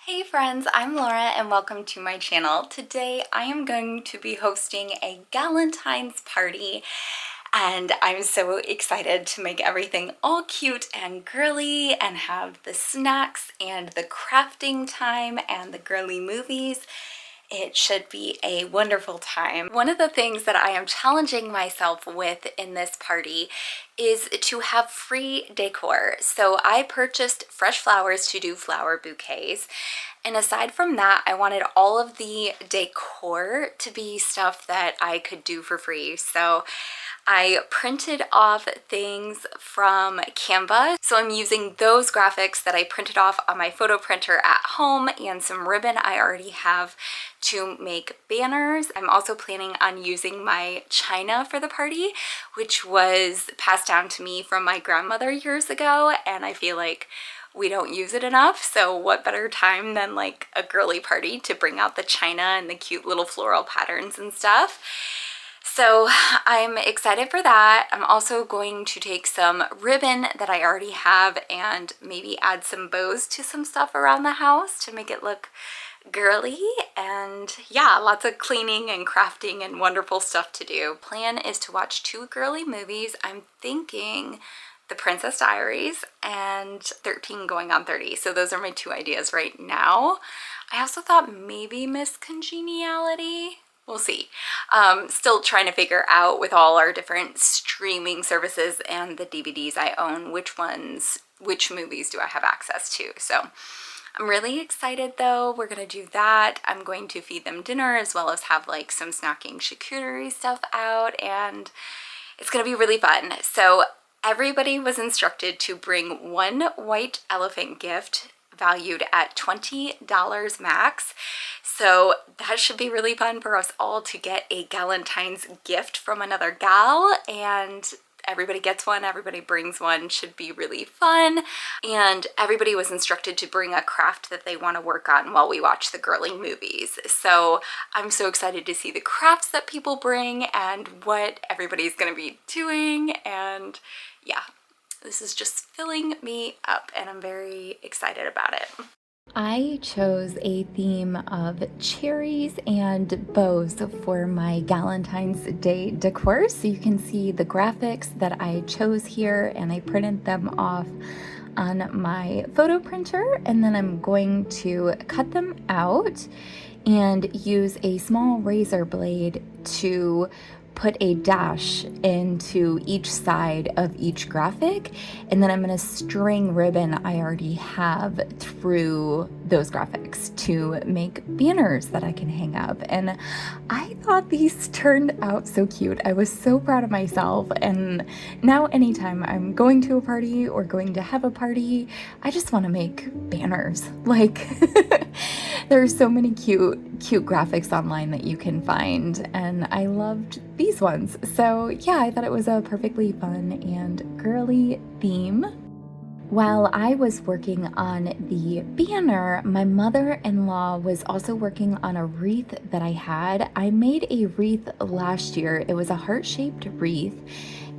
Hey friends, I'm Laura and welcome to my channel. Today I am going to be hosting a Galentine's party and I'm so excited to make everything all cute and girly and have the snacks and the crafting time and the girly movies. It should be a wonderful time. One of the things that I am challenging myself with in this party is to have free decor. So I purchased fresh flowers to do flower bouquets. And aside from that, I wanted all of the decor to be stuff that I could do for free. So I printed off things from Canva. So I'm using those graphics that I printed off on my photo printer at home and some ribbon I already have to make banners. I'm also planning on using my china for the party, which was passed down to me from my grandmother years ago, and I feel like we don't use it enough, so what better time than like a girly party to bring out the china and the cute little floral patterns and stuff. So I'm excited for that. I'm also going to take some ribbon that I already have and maybe add some bows to some stuff around the house to make it look girly. And yeah, lots of cleaning and crafting and wonderful stuff to do. Plan is to watch 2 girly movies. I'm thinking The Princess Diaries and 13 Going on 30. So those are my 2 ideas right now. I also thought maybe Miss Congeniality. We'll see. Still trying to figure out with all our different streaming services and the DVDs I own, which movies do I have access to. So I'm really excited though. We're gonna do that. I'm going to feed them dinner as well as have like some snacking charcuterie stuff out, and it's gonna be really fun. So everybody was instructed to bring 1 white elephant gift valued at $20 max. So that should be really fun for us all to get a Galentine's gift from another gal, and everybody gets one, everybody brings one. Should be really fun. And everybody was instructed to bring a craft that they want to work on while we watch the girly movies. So I'm so excited to see the crafts that people bring and what everybody's going to be doing. And yeah, this is just filling me up and I'm very excited about it. I chose a theme of cherries and bows for my Galentine's Day decor. So you can see the graphics that I chose here, and I printed them off on my photo printer, and then I'm going to cut them out and use a small razor blade to put a dash into each side of each graphic, and then I'm going to string ribbon I already have through those graphics to make banners that I can hang up. And I thought these turned out so cute. I was so proud of myself, and now anytime I'm going to a party or going to have a party, I just want to make banners. Like there's so many cute graphics online that you can find, and I loved these ones. So yeah, I thought it was a perfectly fun and girly theme. While I was working on the banner, my mother-in-law was also working on a wreath that I had. I made a wreath last year. It was a heart-shaped wreath,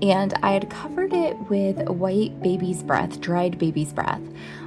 and I had covered it with white baby's breath, dried baby's breath.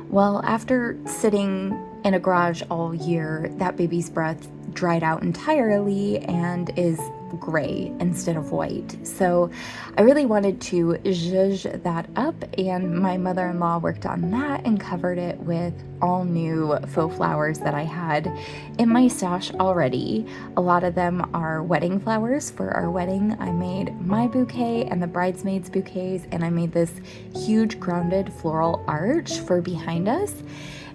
Well, after sitting in a garage all year, that baby's breath dried out entirely and is gray instead of white. So I really wanted to zhuzh that up, and my mother-in-law worked on that and covered it with all new faux flowers that I had in my stash already. A lot of them are wedding flowers for our wedding. I made my bouquet and the bridesmaids' bouquets, and I made this huge grounded floral arch for behind us.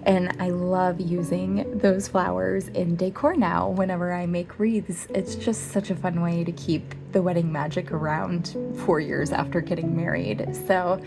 And I love using those flowers in decor now whenever I make wreaths. It's just such a fun way to keep the wedding magic around 4 years after getting married. So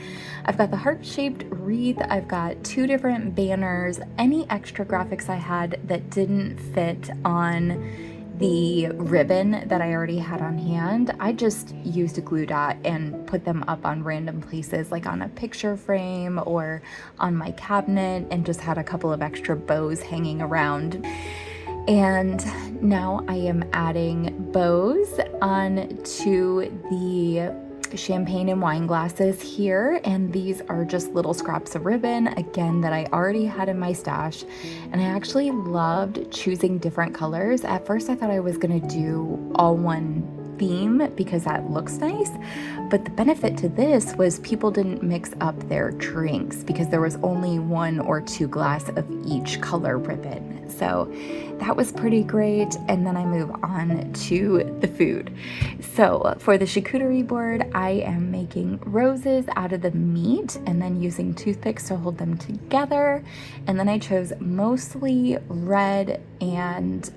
I've got the heart-shaped wreath, I've got 2 different banners, any extra graphics I had that didn't fit on the ribbon that I already had on hand, I just used a glue dot and put them up on random places, like on a picture frame or on my cabinet, and just had a couple of extra bows hanging around. And now I am adding bows on to the champagne and wine glasses here, and these are just little scraps of ribbon, again, that I already had in my stash. And I actually loved choosing different colors. At first I thought I was gonna do all one theme because that looks nice, but the benefit to this was people didn't mix up their drinks because there was only 1 or 2 glass of each color ribbon. So that was pretty great. And then I move on to the food. So for the charcuterie board, I am making roses out of the meat and then using toothpicks to hold them together. And then I chose mostly red and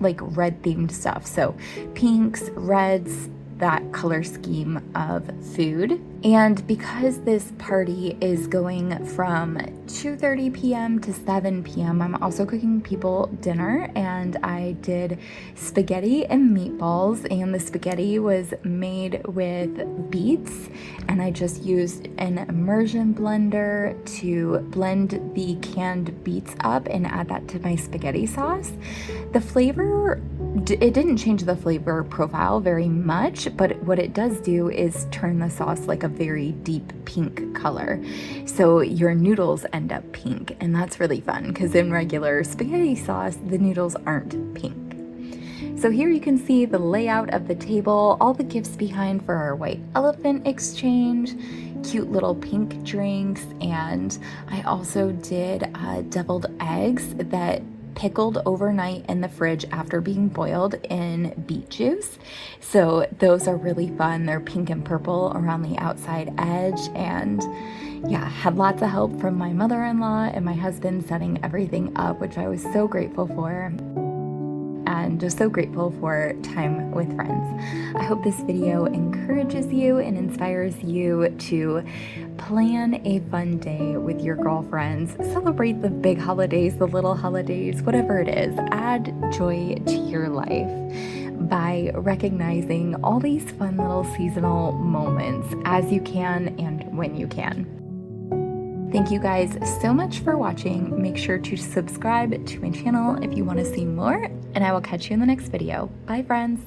like red themed stuff. So pinks, reds, that color scheme of food. And because this party is going from 2:30 p.m. to 7 p.m., I'm also cooking people dinner, and I did spaghetti and meatballs, and the spaghetti was made with beets, and I just used an immersion blender to blend the canned beets up and add that to my spaghetti sauce. The flavor, it didn't change the flavor profile very much, but what it does do is turn the sauce like a very deep pink color. So your noodles end up pink, and that's really fun because in regular spaghetti sauce, the noodles aren't pink. So here you can see the layout of the table, all the gifts behind for our white elephant exchange, cute little pink drinks, and I also did deviled eggs that pickled overnight in the fridge after being boiled in beet juice. So those are really fun. They're pink and purple around the outside edge, and yeah, had lots of help from my mother-in-law and my husband setting everything up, which I was so grateful for. And just so grateful for time with friends. I hope this video encourages you and inspires you to plan a fun day with your girlfriends. Celebrate the big holidays, the little holidays, whatever it is. Add joy to your life by recognizing all these fun little seasonal moments as you can and when you can. Thank you guys so much for watching. Make sure to subscribe to my channel if you want to see more, and I will catch you in the next video. Bye, friends.